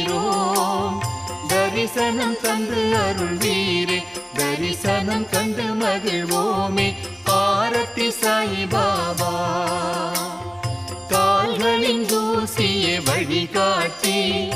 வருகிறோம். தரிசனம் தந்து அருள்வீரே, தரிசனம் கண்டு மகிழ்வோமே. ஆரத்தி சாயிபாபா. கால்களின் தூசியை வழிகாட்டி